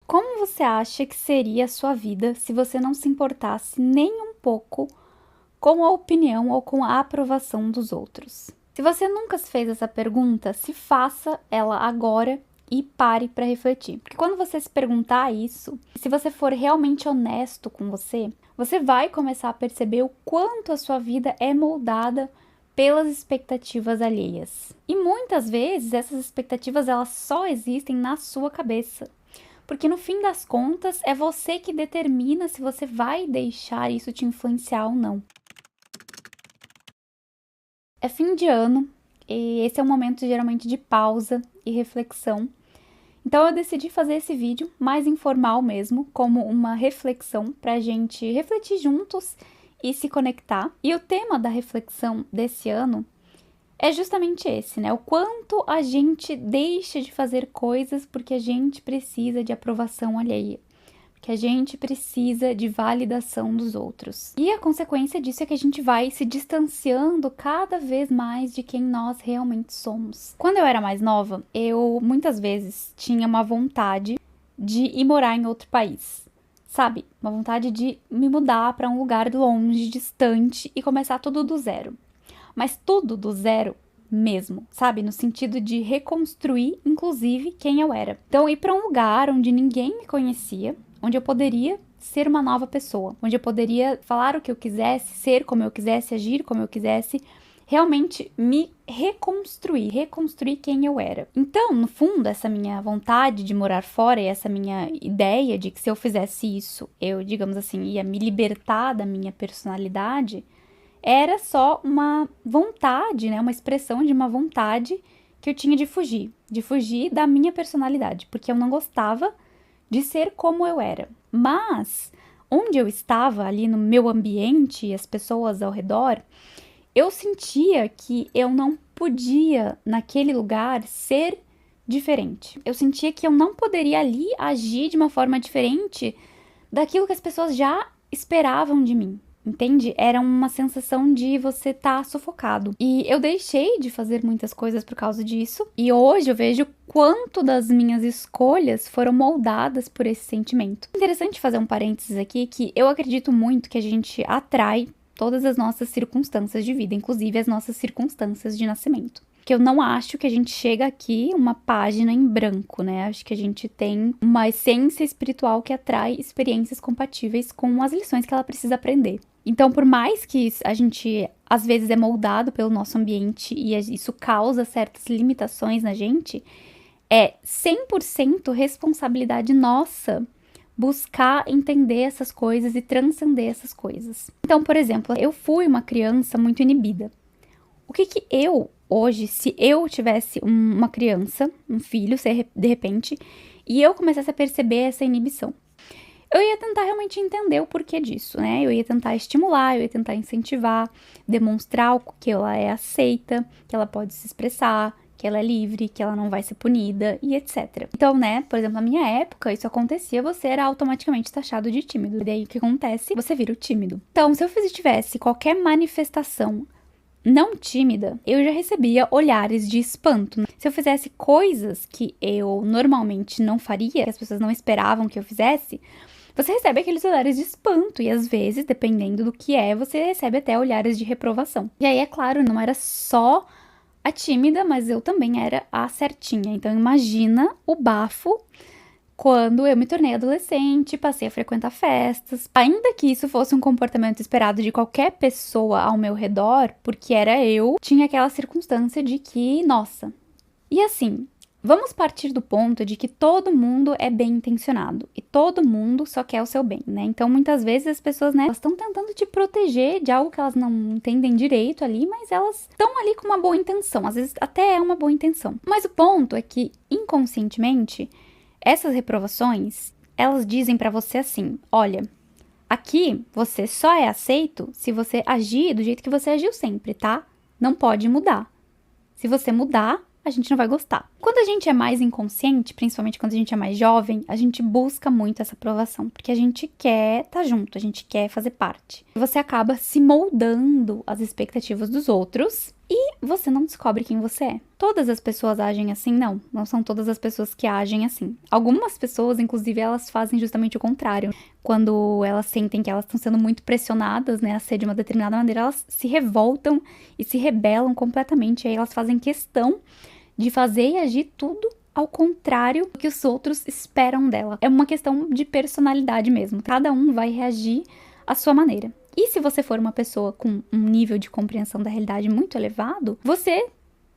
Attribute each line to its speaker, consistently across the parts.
Speaker 1: Como você acha que seria a sua vida se você não se importasse nem um pouco com a opinião ou com a aprovação dos outros? Se você nunca se fez essa pergunta, se faça ela agora e pare para refletir. Porque quando você se perguntar isso, se você for realmente honesto com você, você vai começar a perceber o quanto a sua vida é moldada pelas expectativas alheias. E muitas vezes essas expectativas elas só existem na sua cabeça. Porque no fim das contas é você que determina se você vai deixar isso te influenciar ou não. É fim de ano e esse é um momento geralmente de pausa e reflexão. Então eu decidi fazer esse vídeo mais informal mesmo, como uma reflexão pra gente refletir juntos e se conectar. E o tema da reflexão desse ano é justamente esse, né? O quanto a gente deixa de fazer coisas porque a gente precisa de aprovação alheia. Porque a gente precisa de validação dos outros. E a consequência disso é que a gente vai se distanciando cada vez mais de quem nós realmente somos. Quando eu era mais nova, eu muitas vezes tinha uma vontade de ir morar em outro país. Sabe? Uma vontade de me mudar para um lugar longe, distante e começar tudo do zero. Mas tudo do zero mesmo, sabe? No sentido de reconstruir, inclusive, quem eu era. Então, ir para um lugar onde ninguém me conhecia, onde eu poderia ser uma nova pessoa, onde eu poderia falar o que eu quisesse, ser como eu quisesse, agir como eu quisesse, realmente me reconstruir quem eu era. Então, no fundo, essa minha vontade de morar fora e essa minha ideia de que se eu fizesse isso, eu, digamos assim, ia me libertar da minha personalidade, era só uma vontade, né? Uma expressão de uma vontade que eu tinha de fugir da minha personalidade, porque eu não gostava de ser como eu era. Mas onde eu estava ali no meu ambiente e as pessoas ao redor, eu sentia que eu não podia naquele lugar ser diferente. Eu sentia que eu não poderia ali agir de uma forma diferente daquilo que as pessoas já esperavam de mim. Entende? Era uma sensação de você estar sufocado. E eu deixei de fazer muitas coisas por causa disso. E hoje eu vejo quanto das minhas escolhas foram moldadas por esse sentimento. Interessante fazer um parênteses aqui que eu acredito muito que a gente atrai todas as nossas circunstâncias de vida, inclusive as nossas circunstâncias de nascimento. Que eu não acho que a gente chega aqui uma página em branco, né? Acho que a gente tem uma essência espiritual que atrai experiências compatíveis com as lições que ela precisa aprender. Então, por mais que a gente, às vezes, é moldado pelo nosso ambiente e isso causa certas limitações na gente, é 100% responsabilidade nossa buscar entender essas coisas e transcender essas coisas. Então, por exemplo, eu fui uma criança muito inibida. O que eu, hoje, se eu tivesse uma criança, um filho, de repente, e eu começasse a perceber essa inibição? Eu ia tentar realmente entender o porquê disso, né? Eu ia tentar estimular, eu ia tentar incentivar, demonstrar que ela é aceita, que ela pode se expressar, que ela é livre, que ela não vai ser punida e etc. Então, né, por exemplo, na minha época, isso acontecia, você era automaticamente taxado de tímido. E daí o que acontece? Você vira o tímido. Então, se eu tivesse qualquer manifestação não tímida, eu já recebia olhares de espanto. Se eu fizesse coisas que eu normalmente não faria, que as pessoas não esperavam que eu fizesse, você recebe aqueles olhares de espanto e às vezes, dependendo do que você recebe até olhares de reprovação. E aí, é claro, não era só a tímida, mas eu também era a certinha. Então, imagina o bafo quando eu me tornei adolescente, passei a frequentar festas. Ainda que isso fosse um comportamento esperado de qualquer pessoa ao meu redor, porque era eu, tinha aquela circunstância de que, nossa. E assim, vamos partir do ponto de que todo mundo é bem intencionado e todo mundo só quer o seu bem, né? Então, muitas vezes as pessoas, né, elas estão tentando te proteger de algo que elas não entendem direito ali, mas elas estão ali com uma boa intenção, às vezes até é uma boa intenção. Mas o ponto é que, inconscientemente, essas reprovações, elas dizem pra você assim, olha, aqui você só é aceito se você agir do jeito que você agiu sempre, tá? Não pode mudar. Se você mudar, a gente não vai gostar. Quando a gente é mais inconsciente, principalmente quando a gente é mais jovem, a gente busca muito essa aprovação, porque a gente quer estar junto, a gente quer fazer parte. Você acaba se moldando às expectativas dos outros e você não descobre quem você é. Todas as pessoas agem assim? Não, não são todas as pessoas que agem assim. Algumas pessoas, inclusive, elas fazem justamente o contrário. Quando elas sentem que elas estão sendo muito pressionadas, né, a ser de uma determinada maneira, elas se revoltam e se rebelam completamente. E aí elas fazem questão de fazer e agir tudo ao contrário do que os outros esperam dela. É uma questão de personalidade mesmo. Cada um vai reagir à sua maneira. E se você for uma pessoa com um nível de compreensão da realidade muito elevado, você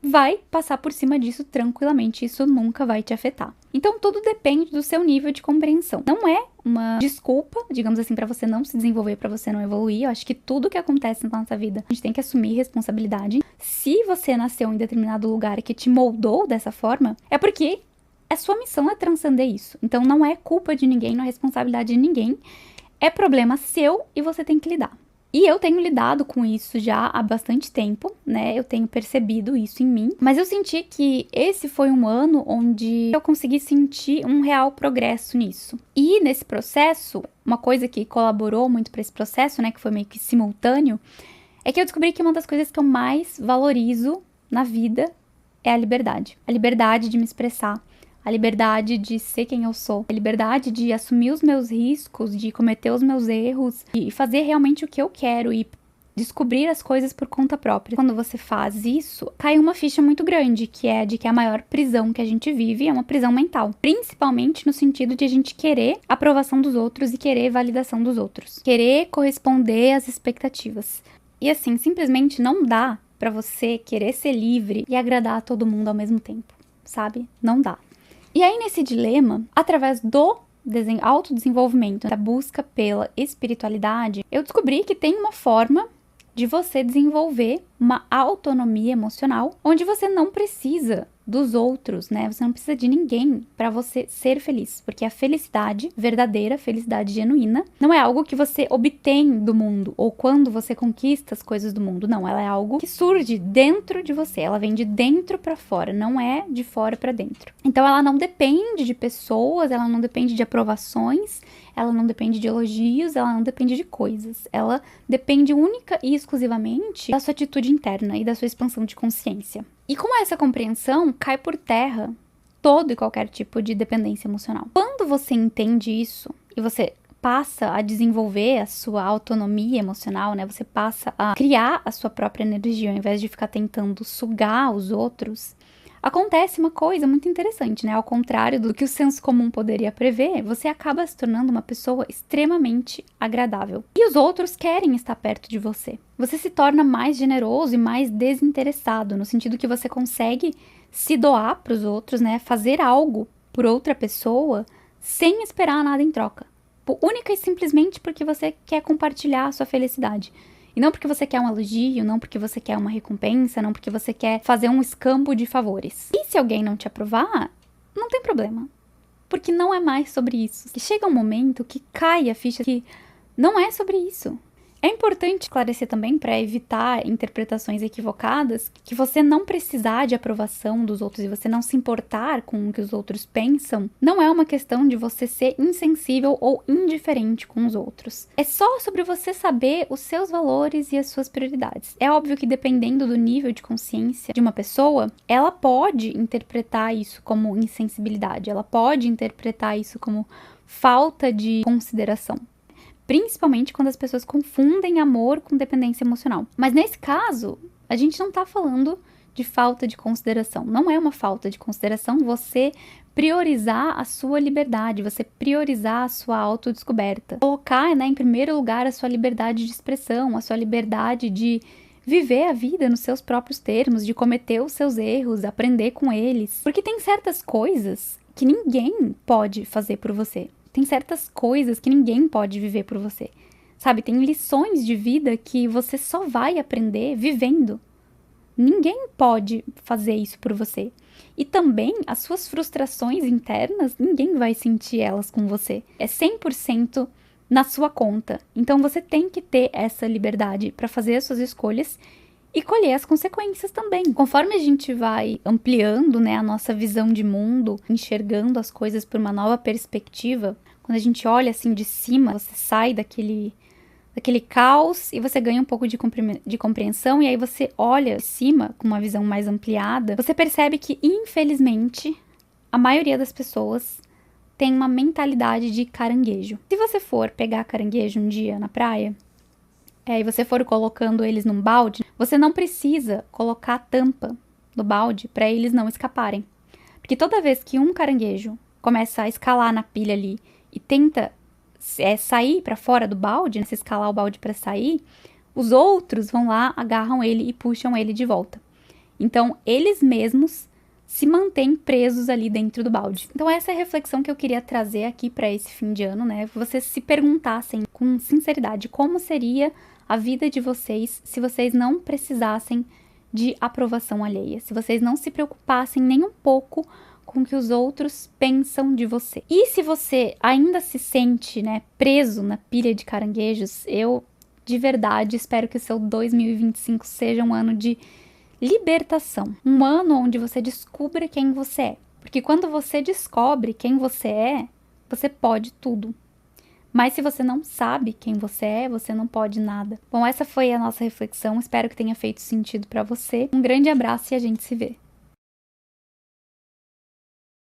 Speaker 1: vai passar por cima disso tranquilamente. Isso nunca vai te afetar. Então, tudo depende do seu nível de compreensão. Não é uma desculpa, digamos assim, para você não se desenvolver, para você não evoluir. Eu acho que tudo que acontece na nossa vida, a gente tem que assumir responsabilidade. Se você nasceu em determinado lugar que te moldou dessa forma, é porque a sua missão é transcender isso. Então, não é culpa de ninguém, não é responsabilidade de ninguém. É problema seu e você tem que lidar. E eu tenho lidado com isso já há bastante tempo, né? Eu tenho percebido isso em mim. Mas eu senti que esse foi um ano onde eu consegui sentir um real progresso nisso. E nesse processo, uma coisa que colaborou muito para esse processo, né? Que foi meio que simultâneo, é que eu descobri que uma das coisas que eu mais valorizo na vida é a liberdade. A liberdade de me expressar. A liberdade de ser quem eu sou, a liberdade de assumir os meus riscos, de cometer os meus erros e fazer realmente o que eu quero e descobrir as coisas por conta própria. Quando você faz isso, cai uma ficha muito grande, que é de que a maior prisão que a gente vive é uma prisão mental. Principalmente no sentido de a gente querer a aprovação dos outros e querer validação dos outros. Querer corresponder às expectativas. E assim, simplesmente não dá pra você querer ser livre e agradar a todo mundo ao mesmo tempo, sabe? Não dá. E aí, nesse dilema, através do autodesenvolvimento, da busca pela espiritualidade, eu descobri que tem uma forma de você desenvolver uma autonomia emocional, onde você não precisa dos outros, né? Você não precisa de ninguém para você ser feliz, porque a felicidade verdadeira, a felicidade genuína, não é algo que você obtém do mundo ou quando você conquista as coisas do mundo, não, ela é algo que surge dentro de você, ela vem de dentro para fora, não é de fora para dentro. Então ela não depende de pessoas, ela não depende de aprovações, ela não depende de elogios, ela não depende de coisas, ela depende única e exclusivamente da sua atitude interna e da sua expansão de consciência. E com essa compreensão, cai por terra todo e qualquer tipo de dependência emocional. Quando você entende isso e você passa a desenvolver a sua autonomia emocional, né? Você passa a criar a sua própria energia ao invés de ficar tentando sugar os outros. Acontece uma coisa muito interessante, né? Ao contrário do que o senso comum poderia prever, você acaba se tornando uma pessoa extremamente agradável. E os outros querem estar perto de você. Você se torna mais generoso e mais desinteressado, no sentido que você consegue se doar para os outros, né? Fazer algo por outra pessoa sem esperar nada em troca. Única e simplesmente porque você quer compartilhar a sua felicidade. E não porque você quer um elogio, não porque você quer uma recompensa, não porque você quer fazer um escambo de favores. E se alguém não te aprovar, não tem problema. Porque não é mais sobre isso. E chega um momento que cai a ficha que não é sobre isso. É importante esclarecer também, para evitar interpretações equivocadas, que você não precisar de aprovação dos outros e você não se importar com o que os outros pensam, não é uma questão de você ser insensível ou indiferente com os outros. É só sobre você saber os seus valores e as suas prioridades. É óbvio que dependendo do nível de consciência de uma pessoa, ela pode interpretar isso como insensibilidade, ela pode interpretar isso como falta de consideração. Principalmente quando as pessoas confundem amor com dependência emocional. Mas nesse caso, a gente não tá falando de falta de consideração. Não é uma falta de consideração você priorizar a sua liberdade, você priorizar a sua autodescoberta. Colocar, né, em primeiro lugar a sua liberdade de expressão, a sua liberdade de viver a vida nos seus próprios termos, de cometer os seus erros, aprender com eles. Porque tem certas coisas que ninguém pode fazer por você. Tem certas coisas que ninguém pode viver por você, sabe? Tem lições de vida que você só vai aprender vivendo. Ninguém pode fazer isso por você. E também as suas frustrações internas, ninguém vai sentir elas com você. É 100% na sua conta. Então você tem que ter essa liberdade para fazer as suas escolhas e colher as consequências também. Conforme a gente vai ampliando, né, a nossa visão de mundo, enxergando as coisas por uma nova perspectiva, quando a gente olha assim de cima, você sai daquele aquele caos e você ganha um pouco de compreensão, e aí você olha de cima com uma visão mais ampliada, você percebe que, infelizmente, a maioria das pessoas tem uma mentalidade de caranguejo. Se você for pegar caranguejo um dia na praia, e você for colocando eles num balde, você não precisa colocar a tampa do balde para eles não escaparem. Porque toda vez que um caranguejo começa a escalar na pilha ali e tenta sair para fora do balde, se escalar o balde para sair, os outros vão lá, agarram ele e puxam ele de volta. Então, eles mesmos se mantêm presos ali dentro do balde. Então, essa é a reflexão que eu queria trazer aqui para esse fim de ano, né? Vocês se perguntassem com sinceridade como seria a vida de vocês se vocês não precisassem de aprovação alheia, se vocês não se preocupassem nem um pouco com o que os outros pensam de você. E se você ainda se sente, né, preso na pilha de caranguejos, eu de verdade espero que o seu 2025 seja um ano de libertação. Um ano onde você descubra quem você é. Porque quando você descobre quem você é, você pode tudo. Mas se você não sabe quem você é, você não pode nada. Bom, essa foi a nossa reflexão. Espero que tenha feito sentido para você. Um grande abraço e a gente se vê.